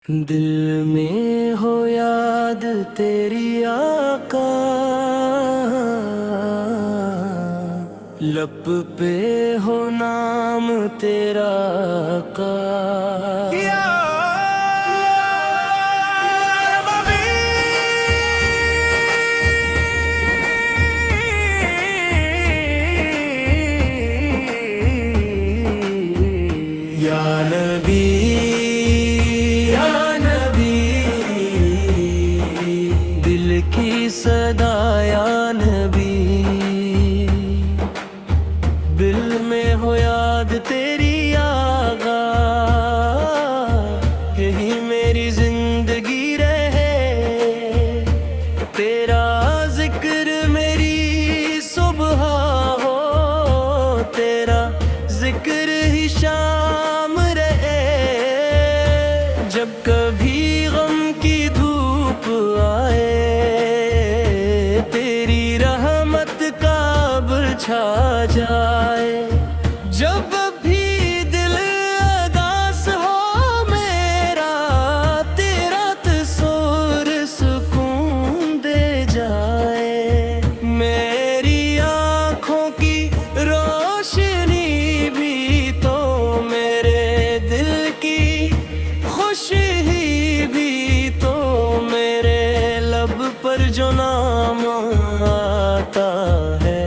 دل میں ہو یاد تیری آقا، لب پہ ہو نام تیرا آقا۔ یا نبی صدا یا نبی، دل میں ہو یاد تیری آقا، یہی میری زندگی رہے، تیرا ذکر میری صبح ہو، تیرا ذکر ہی شام رہے، جب کبھی غم کی دھوپ آئے چھا جائے، جب بھی دل اداس ہو میرا، تیرا تصور سکون دے جائے، میری آنکھوں کی روشنی بھی تو میرے دل کی خوشی بھی تو، میرے لب پر جو نام آتا ہے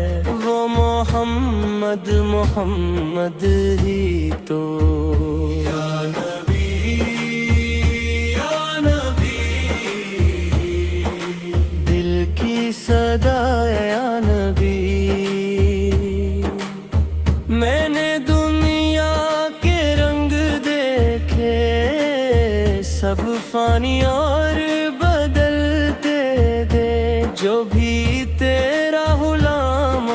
محمد محمد ہی تو۔ یا نبی یا نبی، دل کی صدا یا نبی، میں نے دنیا کے رنگ دیکھے، سب فانی اور بدلتے دے، جو بھی تیرا غلام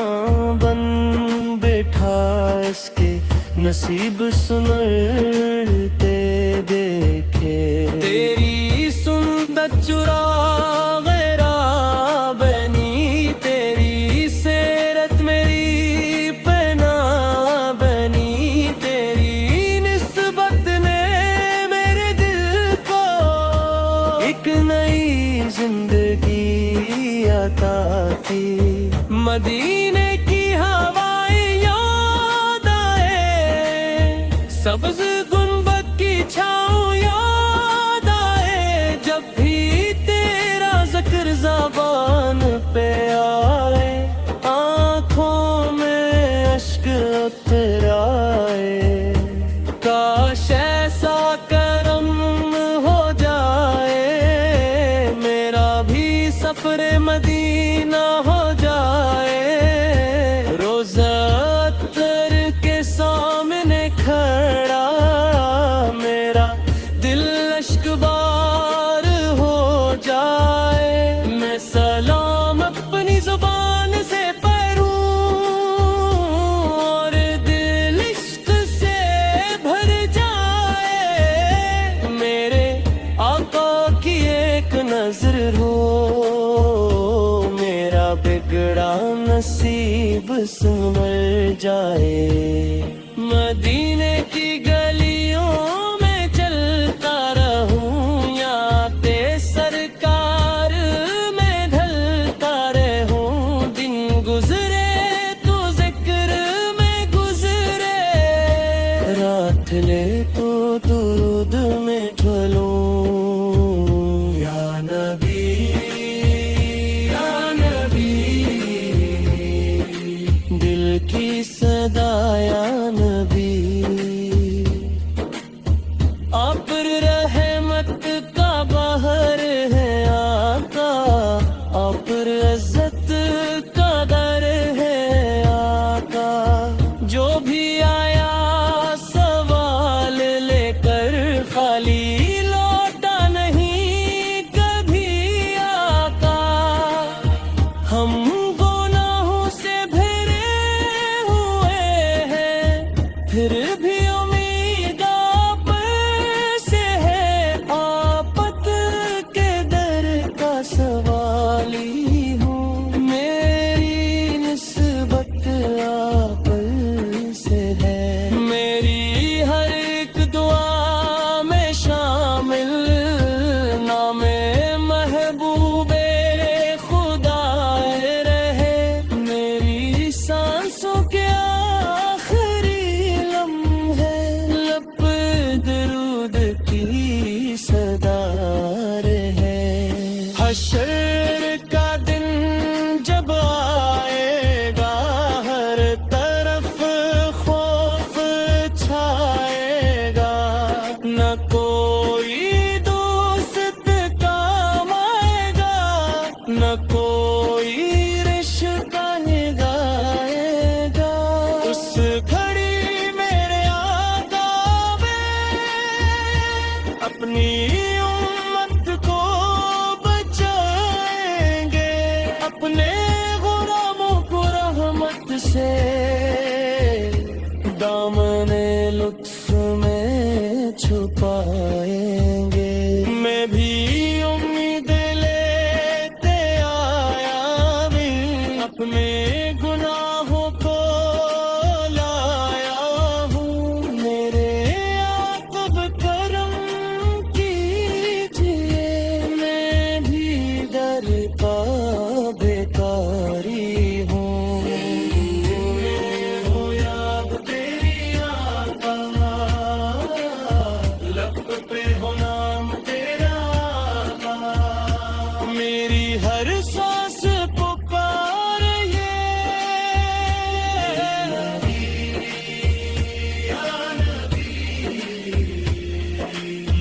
اس کے نصیب سنرتے دیکھے، تیری سنت چرا غیرہ بنی، تیری سیرت میری پنا بنی، تیری نسبت نے میرے دل کو ایک نئی زندگی عطا کی، مدینے کی ہوا سبز گنبد کی چھاؤں یاد آئے، جب بھی تیرا ذکر زبان پہ آئے، آنکھوں میں اشک اتر آئے، کاش ایسا کرم ہو جائے، میرا بھی سفر مدینہ ہو جائے، روزہ اطہر کے سامنے کھڑا میرا دل اشک بار ہو جائے، میں سلام اپنی زبان سے پڑھوں اور دل عشق سے بھر جائے، میرے آقا کی ایک نظر ہو، میرا بگڑا نصیب سنور جائے، مدینے کی گلیوں میں چلتا رہوں، یاد سرکار میں ڈھلتا رہوں، دن گزرے تو ذکر میں گزرے، رات لے تو درود میں ڈھلوں، یا نبی یا نبی، دل کی صدا یا نبی۔ پائیں گے. میں بھی امید لیتے آیا بھی اپنے گناہوں کو لایا ہوں. میرے عاقب کرم کیجیے, میں بھی در کا بیکاری ہوں. ہو یاد تیری آقا, لب پہ ہو نام تیرا آقا. میری ہر سانس پکار یہ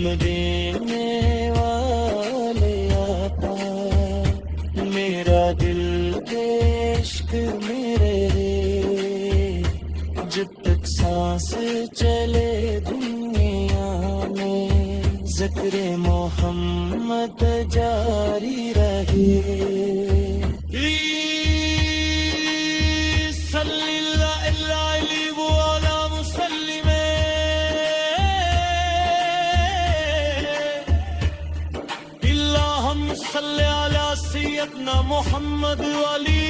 مدینے والے آقا. میرا دل عشق میرے رے, جب تک سانس چلے دنیا میں ذکر محمد جاری رہے. صلی اللہ علیہ وآلہ وسلم. اللہم صلی علی سیدنا محمد علی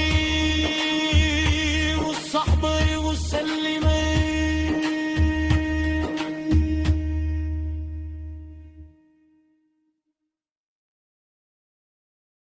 وصحبہ وسلم.